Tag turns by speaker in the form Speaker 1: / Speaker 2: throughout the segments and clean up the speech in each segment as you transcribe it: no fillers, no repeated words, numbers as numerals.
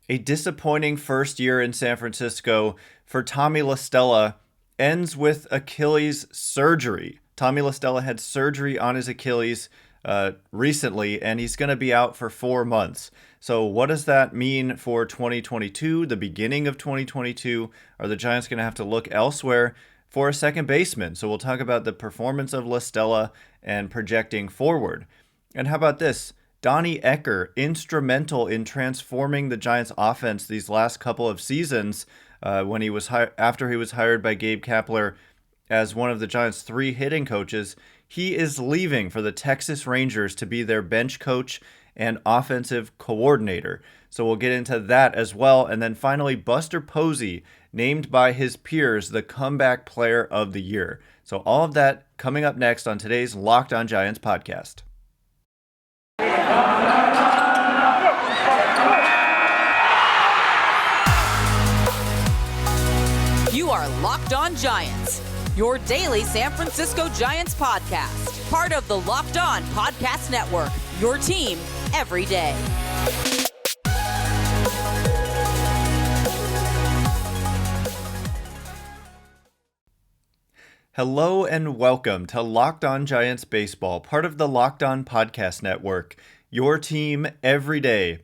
Speaker 1: A disappointing first year in San Francisco for Tommy LaStella ends with Achilles surgery. Tommy LaStella had surgery on his Achilles recently, and he's going to be out for 4 months. So what does that mean for 2022, the beginning of 2022? Are the Giants going to have to look elsewhere for a second baseman? So we'll talk about the performance of LaStella and projecting forward. And how about this? Donnie Ecker, instrumental in transforming the Giants' offense these last couple of seasons when he was after he was hired by Gabe Kapler as one of the Giants' 3 hitting coaches. He is leaving for the Texas Rangers to be their bench coach and offensive coordinator. So we'll get into that as well. And then finally, Buster Posey, named by his peers the comeback player of the year. So all of that coming up next on today's Locked On Giants podcast.
Speaker 2: You are Locked On Giants, your daily San Francisco Giants podcast. Part of the Locked On Podcast Network, your team every day.
Speaker 1: Hello and welcome to Locked On Giants Baseball, part of the Locked On Podcast Network, your team every day.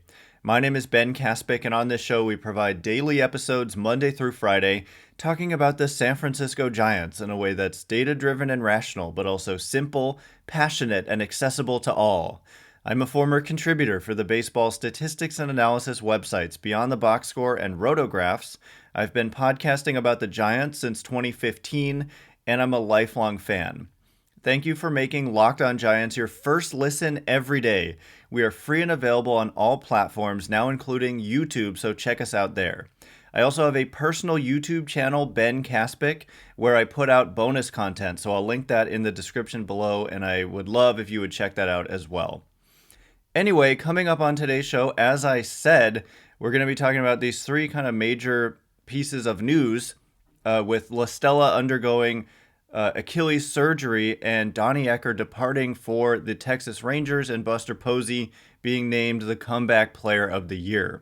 Speaker 1: My name is Ben Kaspick, and on this show we provide daily episodes Monday through Friday talking about the San Francisco Giants in a way that's data-driven and rational, but also simple, passionate, and accessible to all. I'm a former contributor for the baseball statistics and analysis websites Beyond the Box Score and Rotographs. I've been podcasting about the Giants since 2015, and I'm a lifelong fan. Thank you for making Locked On Giants your first listen every day. We are free and available on all platforms, now including YouTube, so check us out there. I also have a personal YouTube channel, Ben Kaspick, where I put out bonus content, so I'll link that in the description below, and I would love if you would check that out as well. Anyway, coming up on today's show, as I said, we're going to be talking about these 3 kind of major pieces of news with LaStella undergoing Achilles surgery and Donnie Ecker departing for the Texas Rangers and Buster Posey being named the comeback player of the year.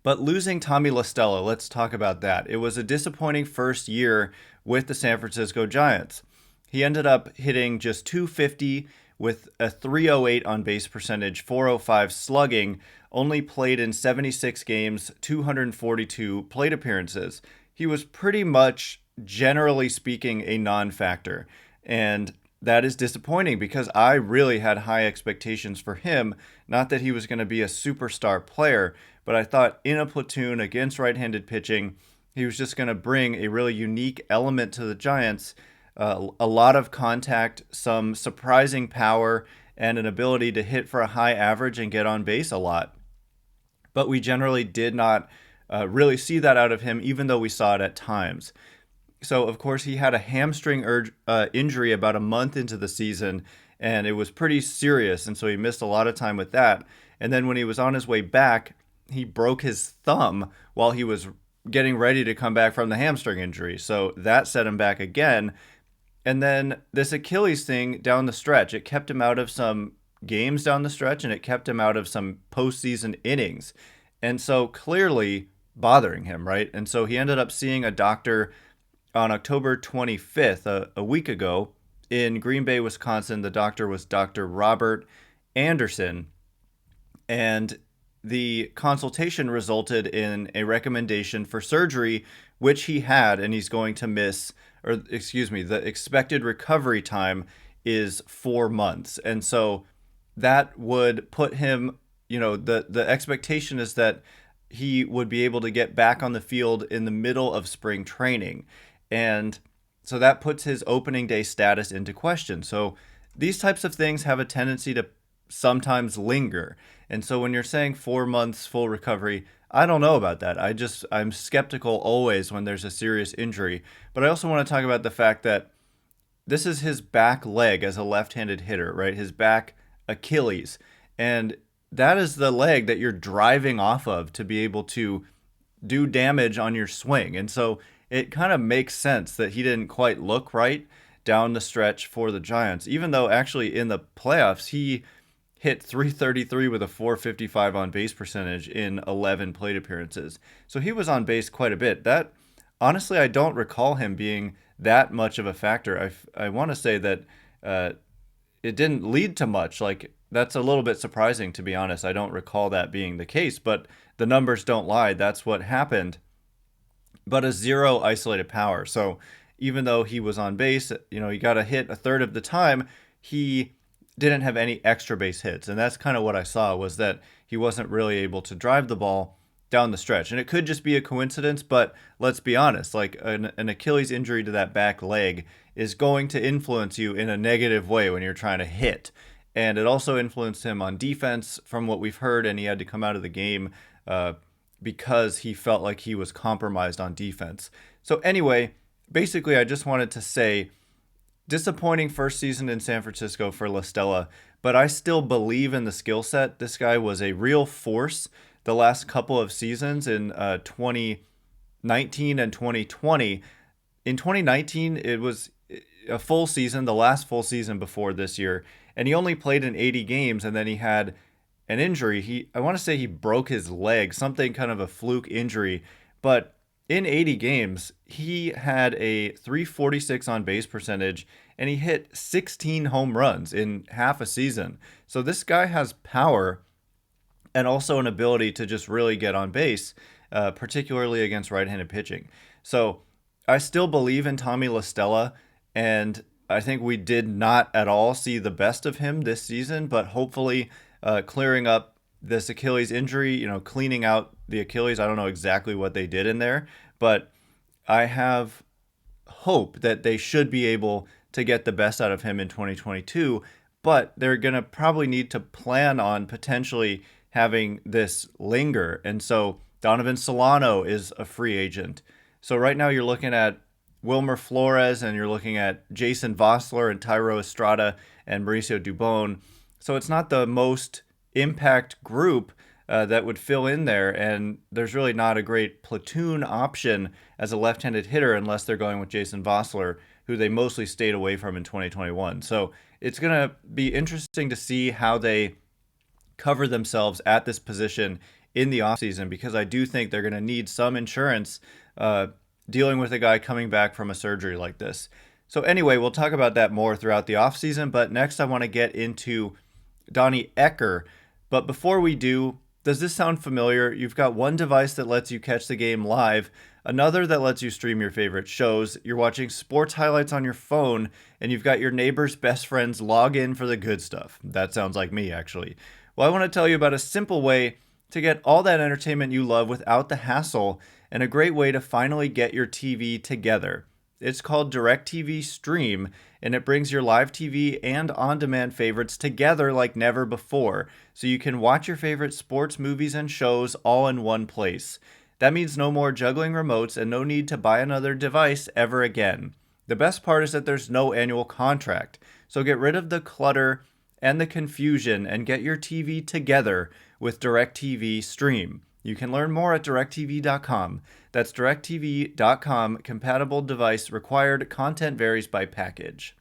Speaker 1: But losing Tommy LaStella, let's talk about that. It was a disappointing first year with the San Francisco Giants. He ended up hitting just .250 with a .308 on base percentage, .405 slugging, only played in 76 games, 242 plate appearances. He was pretty much, generally speaking, a non-factor. And that is disappointing because I really had high expectations for him. Not that he was going to be a superstar player, but I thought in a platoon against right-handed pitching, he was just going to bring a really unique element to the Giants, a lot of contact, some surprising power, and an ability to hit for a high average and get on base a lot. But we generally did not really see that out of him, even though we saw it at times. So, of course, he had a hamstring injury about a month into the season, and it was pretty serious, and so he missed a lot of time with that. And then when he was on his way back, he broke his thumb while he was getting ready to come back from the hamstring injury. So that set him back again. And then this Achilles thing down the stretch, it kept him out of some games down the stretch, and it kept him out of some postseason innings. And so clearly bothering him, right? And so he ended up seeing a doctor on October 25th, a week ago, in Green Bay, Wisconsin. The doctor was Dr. Robert Anderson. And the consultation resulted in a recommendation for surgery, which he had, and he's going to miss, or excuse me, the expected recovery time is 4 months. And so that would put him, the expectation is that he would be able to get back on the field in the middle of spring training. And so that puts his opening day status into question. So these types of things have a tendency to sometimes linger. And so when you're saying 4 months full recovery, I don't know about that. I'm skeptical always when there's a serious injury. But I also want to talk about the fact that this is his back leg as a left-handed hitter, right? His back Achilles. And that is the leg that you're driving off of to be able to do damage on your swing. And so it kind of makes sense that he didn't quite look right down the stretch for the Giants, even though actually in the playoffs, he hit 333 with a 455 on base percentage in 11 plate appearances. So he was on base quite a bit. That honestly, I don't recall him being that much of a factor. I want to say that it didn't lead to much. Like, that's a little bit surprising, to be honest. I don't recall that being the case, but the numbers don't lie. That's what happened. But a zero isolated power. So even though he was on base, he got a hit a third of the time, he didn't have any extra base hits. And that's kind of what I saw, was that he wasn't really able to drive the ball down the stretch. And it could just be a coincidence, but let's be honest, like an Achilles injury to that back leg is going to influence you in a negative way when you're trying to hit. And it also influenced him on defense from what we've heard, and he had to come out of the game because he felt like he was compromised on defense. So anyway, basically I just wanted to say, disappointing first season in San Francisco for La Stella, but I still believe in the skill set. This guy was a real force the last couple of seasons in 2019 and 2020. In 2019, it was a full season, the last full season before this year, and he only played in 80 games, and then he had an injury. I want to say he broke his leg, something kind of a fluke injury, but in 80 games, he had a 346 on base percentage, and he hit 16 home runs in half a season. So this guy has power and also an ability to just really get on base, particularly against right-handed pitching. So I still believe in Tommy La Stella, and I think we did not at all see the best of him this season, but hopefully clearing up this Achilles injury, cleaning out the Achilles. I don't know exactly what they did in there, but I have hope that they should be able to get the best out of him in 2022, but they're going to probably need to plan on potentially having this linger. And so Donovan Solano is a free agent. So right now you're looking at Wilmer Flores, and you're looking at Jason Vosler and Thairo Estrada and Mauricio Dubón. So it's not the most impact group that would fill in there, and there's really not a great platoon option as a left-handed hitter unless they're going with Jason Vosler, who they mostly stayed away from in 2021. So it's going to be interesting to see how they cover themselves at this position in the offseason, because I do think they're going to need some insurance dealing with a guy coming back from a surgery like this. So anyway, we'll talk about that more throughout the offseason, but next I want to get into Donnie Ecker. But before we do, does this sound familiar? You've got one device that lets you catch the game live, another that lets you stream your favorite shows, you're watching sports highlights on your phone, and you've got your neighbor's best friends log in for the good stuff. That sounds like me, actually. Well, I want to tell you about a simple way to get all that entertainment you love without the hassle, and a great way to finally get your TV together. It's called DirecTV Stream, and it brings your live TV and on-demand favorites together like never before, so you can watch your favorite sports, movies, and shows all in one place. That means no more juggling remotes and no need to buy another device ever again. The best part is that there's no annual contract, so get rid of the clutter and the confusion and get your TV together with DirecTV Stream. You can learn more at directv.com. That's directv.com. Compatible device required. Content varies by package.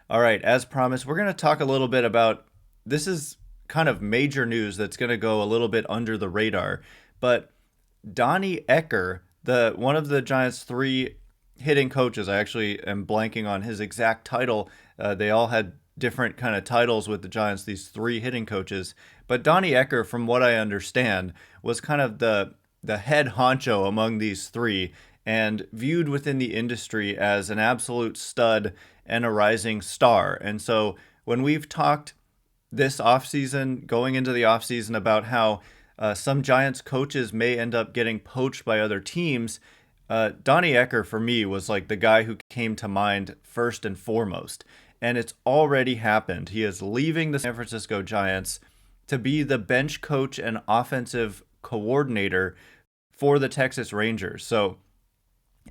Speaker 1: All right, as promised, we're going to talk a little bit about, this is kind of major news that's going to go a little bit under the radar, but Donnie Ecker, one of the Giants' three hitting coaches, I actually am blanking on his exact title. They all had different kind of titles with the Giants, these three hitting coaches. But Donnie Ecker, from what I understand, was kind of the head honcho among these three, and viewed within the industry as an absolute stud and a rising star. And so when we've talked this offseason, going into the offseason, about how some Giants coaches may end up getting poached by other teams, Donnie Ecker, for me, was like the guy who came to mind first and foremost. And it's already happened. He is leaving the San Francisco Giants to be the bench coach and offensive coordinator for the Texas Rangers. So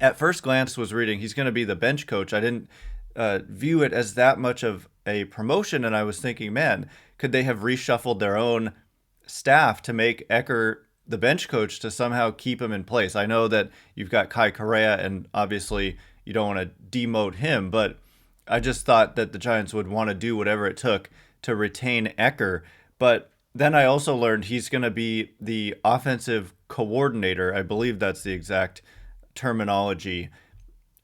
Speaker 1: at first glance was reading he's going to be the bench coach. I didn't view it as that much of a promotion, and I was thinking, man, could they have reshuffled their own staff to make Ecker the bench coach to somehow keep him in place? I know that you've got Kai Correa, and obviously you don't want to demote him, but I just thought that the Giants would want to do whatever it took to retain Ecker. But then I also learned he's going to be the offensive coordinator. I believe that's the exact terminology.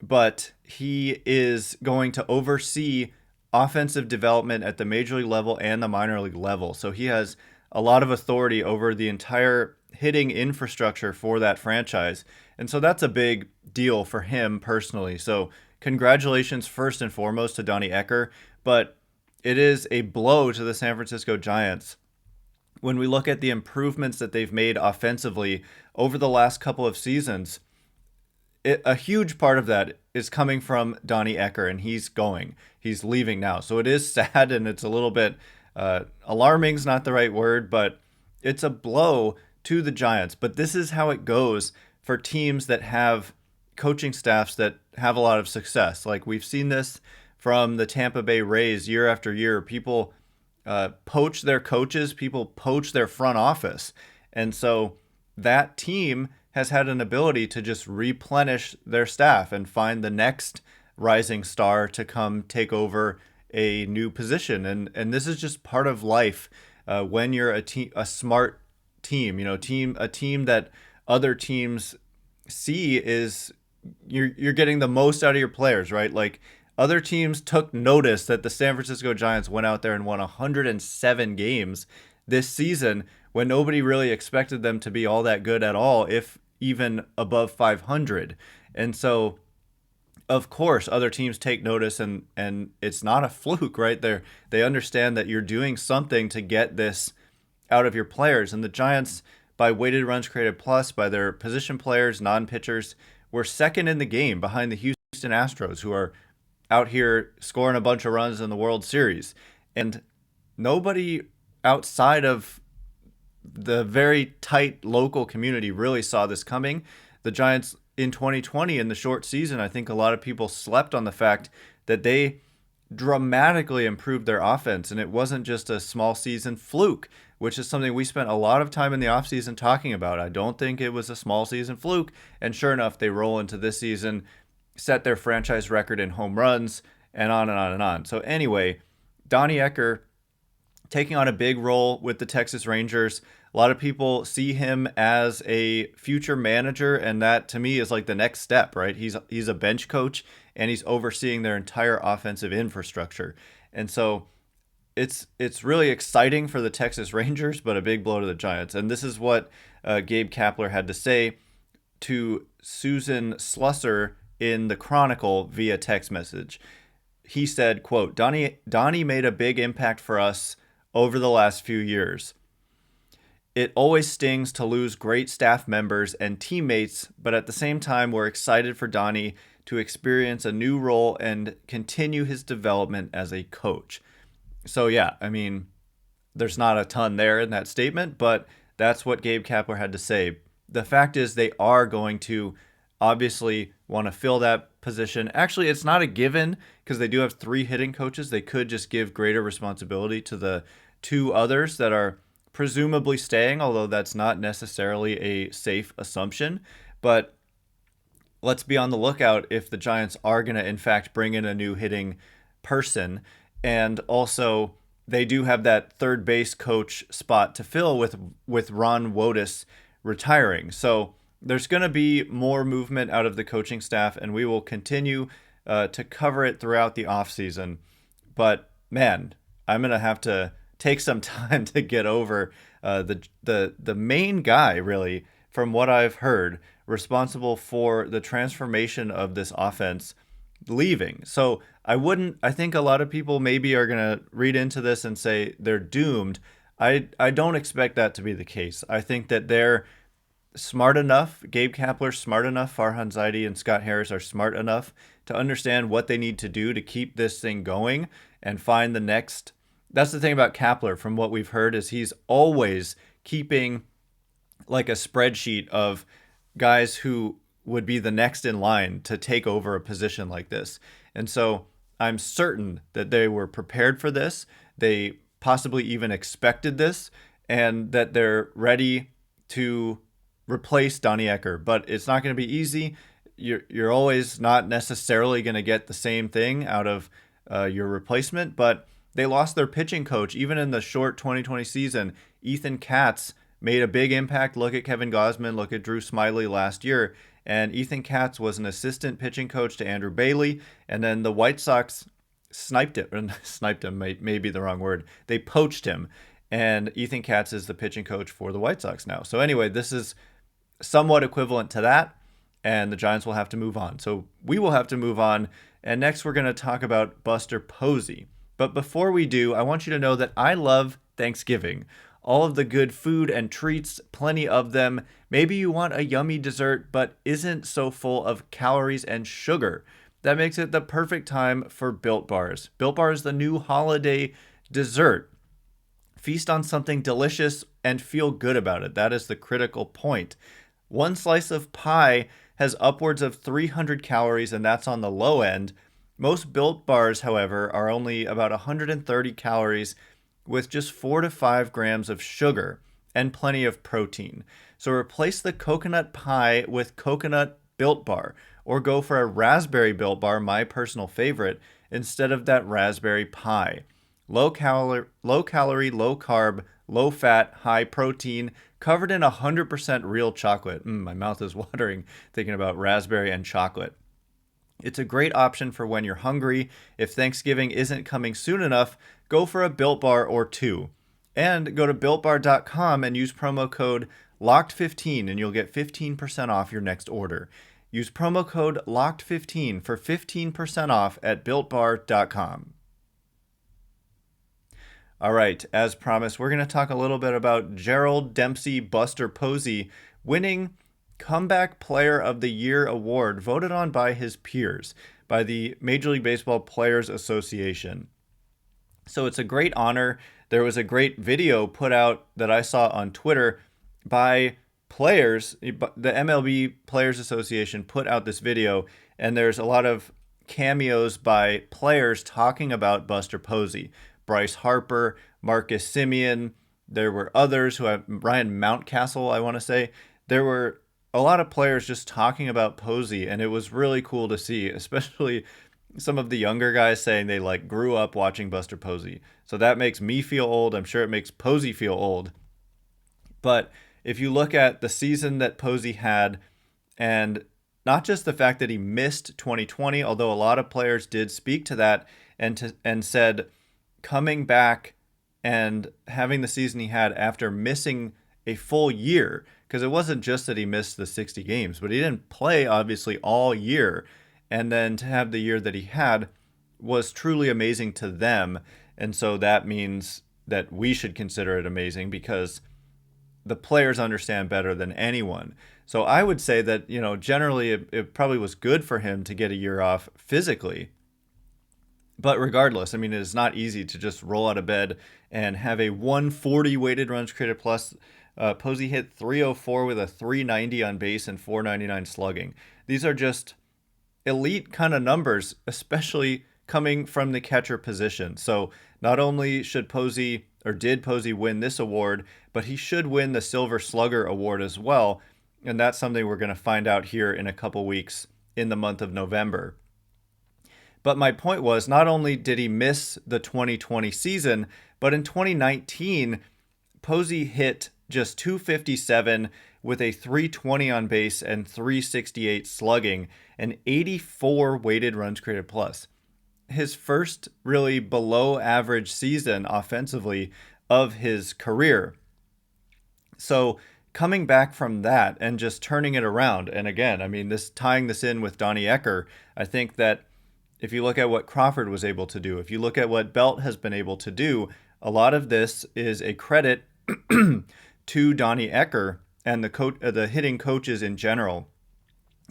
Speaker 1: But he is going to oversee offensive development at the major league level and the minor league level. So he has a lot of authority over the entire hitting infrastructure for that franchise. And so that's a big deal for him personally. So congratulations first and foremost to Donnie Ecker, but it is a blow to the San Francisco Giants when we look at the improvements that they've made offensively over the last couple of seasons. A huge part of that is coming from Donnie Ecker, and he's leaving now. So it is sad, and it's a little bit alarming is not the right word, but it's a blow to the Giants. But this is how it goes for teams that have coaching staffs that have a lot of success. Like we've seen this from the Tampa Bay Rays year after year. People poach their coaches, people poach their front office. And so that team has had an ability to just replenish their staff and find the next rising star to come take over a new position. And this is just part of life when you're a smart team, a team that other teams see is you're getting the most out of your players, right? Like other teams took notice that the San Francisco Giants went out there and won 107 games this season when nobody really expected them to be all that good at all, if even above 500. And so, of course, other teams take notice, and it's not a fluke, right? They understand that you're doing something to get this out of your players. And the Giants, by weighted runs created plus, by their position players, non-pitchers, were second in the game behind the Houston Astros, who are out here scoring a bunch of runs in the World Series. And nobody outside of the very tight local community really saw this coming. The Giants in 2020, in the short season, I think a lot of people slept on the fact that they dramatically improved their offense, and it wasn't just a small season fluke, which is something we spent a lot of time in the offseason talking about. I don't think it was a small season fluke, and sure enough, they roll into this season, set their franchise record in home runs, and on and on and on. So anyway, Donnie Ecker taking on a big role with the Texas Rangers. A lot of people see him as a future manager, and that to me is like the next step, right? He's a bench coach, and he's overseeing their entire offensive infrastructure. And so it's really exciting for the Texas Rangers, but a big blow to the Giants. And this is what Gabe Kapler had to say to Susan Slusser in the Chronicle via text message. He said, quote, Donnie made a big impact for us over the last few years. It always stings to lose great staff members and teammates, but at the same time, we're excited for Donnie to experience a new role and continue his development as a coach. So yeah, I mean, there's not a ton there in that statement, but that's what Gabe Kapler had to say. The fact is they are going to obviously want to fill that position. Actually, it's not a given because they do have 3 hitting coaches. They could just give greater responsibility to the 2 others that are presumably staying, although that's not necessarily a safe assumption. But let's be on the lookout if the Giants are going to, in fact, bring in a new hitting person. And also, they do have that third base coach spot to fill with Ron Wotus retiring. So there's going to be more movement out of the coaching staff, and we will continue to cover it throughout the offseason. But, man, I'm going to have to take some time to get over the main guy, really, from what I've heard, responsible for the transformation of this offense leaving. So I think a lot of people maybe are going to read into this and say they're doomed. I don't expect that to be the case. I think that they're smart enough, Gabe Kapler's smart enough, Farhan Zaidi and Scott Harris are smart enough to understand what they need to do to keep this thing going and find the next. That's the thing about Kapler, from what we've heard, is he's always keeping like a spreadsheet of guys who would be the next in line to take over a position like this. And so I'm certain that they were prepared for this. They possibly even expected this, and that they're ready to replace Donnie Ecker. But it's not going to be easy. You're always not necessarily going to get the same thing out of your replacement, but they lost their pitching coach. Even in the short 2020 season, Ethan Katz made a big impact. Look at Kevin Gausman, look at Drew Smyly last year. And Ethan Katz was an assistant pitching coach to Andrew Bailey. And then the White Sox sniped him. Sniped him may be the wrong word. They poached him. And Ethan Katz is the pitching coach for the White Sox now. So anyway, this is somewhat equivalent to that. And the Giants will have to move on. So we will have to move on. And next we're going to talk about Buster Posey. But before we do, I want you to know that I love Thanksgiving. All of the good food and treats, plenty of them. Maybe you want a yummy dessert, but isn't so full of calories and sugar. That makes it the perfect time for Built Bars. Built Bar is the new holiday dessert. Feast on something delicious and feel good about it. That is the critical point. One slice of pie has upwards of 300 calories, and that's on the low end. Most Built Bars, however, are only about 130 calories with just 4 to 5 grams of sugar and plenty of protein. So replace the coconut pie with coconut Built Bar, or go for a raspberry Built Bar, my personal favorite, instead of that raspberry pie. Low calorie, low carb, low fat, high protein, covered in 100% real chocolate. My mouth is watering thinking about raspberry and chocolate. It's a great option for when you're hungry. If Thanksgiving isn't coming soon enough, go for a Built Bar or two. And go to BuiltBar.com and use promo code LOCKED15 and you'll get 15% off your next order. Use promo code LOCKED15 for 15% off at BuiltBar.com. All right, as promised, we're going to talk a little bit about Gerald Dempsey Buster Posey winning Comeback Player of the Year award voted on by his peers, by the Major League Baseball Players Association. So it's a great honor. There was a great video put out that I saw on Twitter by players. The MLB Players Association put out this video, and there's a lot of cameos by players talking about Buster Posey. Bryce Harper, Marcus Semien, there were others who have Ryan Mountcastle, I want to say. There were a lot of players just talking about Posey, and it was really cool to see, especially some of the younger guys saying they grew up watching Buster Posey. So that makes me feel old. I'm sure it makes Posey feel old. But if you look at the season that Posey had, and not just the fact that he missed 2020, although a lot of players did speak to that and said coming back and having the season he had after missing a full year, because it wasn't just that he missed the 60 games, but he didn't play obviously all year. And then to have the year that he had was truly amazing to them. And so that means that we should consider it amazing because the players understand better than anyone. So I would say that, generally it probably was good for him to get a year off physically. But regardless, it is not easy to just roll out of bed and have a 140 weighted runs created plus. Posey hit 304 with a 390 on base and 499 slugging. These are just elite kind of numbers, especially coming from the catcher position. So not only did Posey win this award, but he should win the Silver Slugger Award as well. And that's something we're going to find out here in a couple weeks in the month of November. But my point was, not only did he miss the 2020 season, but in 2019, Posey hit just 257 with a 320 on base and 368 slugging and 84 weighted runs created plus. His first really below average season offensively of his career. So coming back from that and just turning it around, and again, tying this in with Donnie Ecker, I think that if you look at what Crawford was able to do, if you look at what Belt has been able to do, a lot of this is a credit to Donnie Ecker and the hitting coaches in general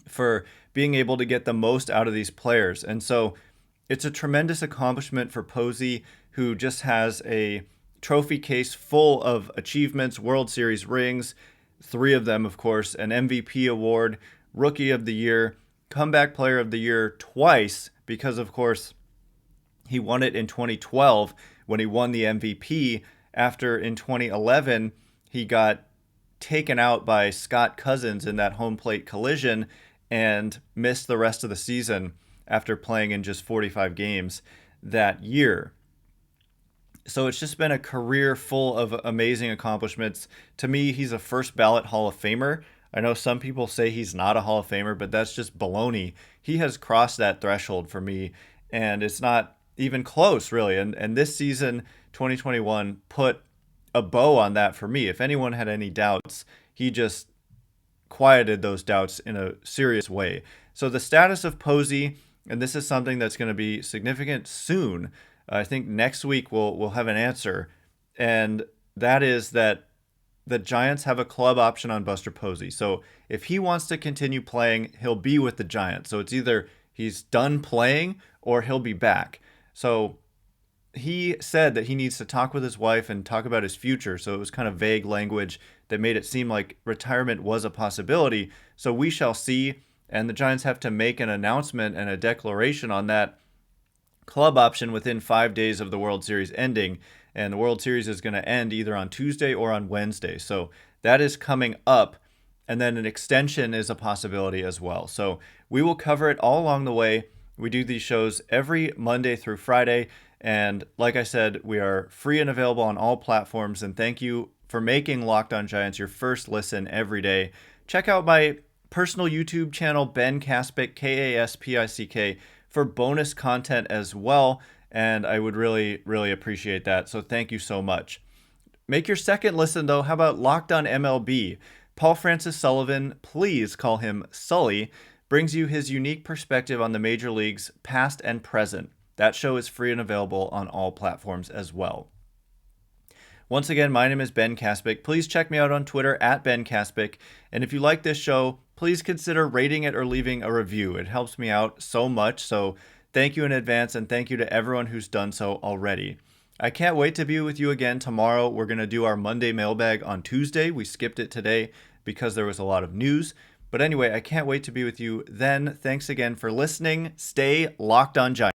Speaker 1: for being able to get the most out of these players. And so it's a tremendous accomplishment for Posey, who just has a trophy case full of achievements, World Series rings, 3 of them, of course, an MVP award, Rookie of the Year, Comeback Player of the Year twice, because, of course, he won it in 2012 when he won the MVP, after in 2011 he got taken out by Scott Cousins in that home plate collision and missed the rest of the season after playing in just 45 games. that year. So it's just been a career full of amazing accomplishments. To me, he's a first ballot Hall of Famer. I know some people say he's not a Hall of Famer, but that's just baloney. He has crossed that threshold for me, and it's not even close, really. And this season, 2021, put a bow on that for me. If anyone had any doubts, he just quieted those doubts in a serious way. So the status of Posey, and this is something that's going to be significant soon. I think next week we'll have an answer, and that is that the Giants have a club option on Buster Posey. So if he wants to continue playing, he'll be with the Giants. So it's either he's done playing or he'll be back. So he said that he needs to talk with his wife and talk about his future. So it was kind of vague language that made it seem like retirement was a possibility. So we shall see. And the Giants have to make an announcement and a declaration on that club option within 5 days of the World Series ending. And the World Series is going to end either on Tuesday or on Wednesday. So that is coming up. And then an extension is a possibility as well. So we will cover it all along the way. We do these shows every Monday through Friday. And like I said, we are free and available on all platforms. And thank you for making Locked On Giants your first listen every day. Check out my personal YouTube channel, Ben Kaspick, Kaspick, for bonus content as well. And I would really, really appreciate that. So thank you so much. Make your second listen, though. How about Locked On MLB? Paul Francis Sullivan, please call him Sully, brings you his unique perspective on the major leagues, past and present. That show is free and available on all platforms as well. Once again, my name is Ben Kaspick. Please check me out on Twitter at Ben Kaspick. And if you like this show, please consider rating it or leaving a review. It helps me out so much. So thank you in advance, and thank you to everyone who's done so already. I can't wait to be with you again tomorrow. We're going to do our Monday mailbag on Tuesday. We skipped it today because there was a lot of news. But anyway, I can't wait to be with you then. Thanks again for listening. Stay locked on Giants.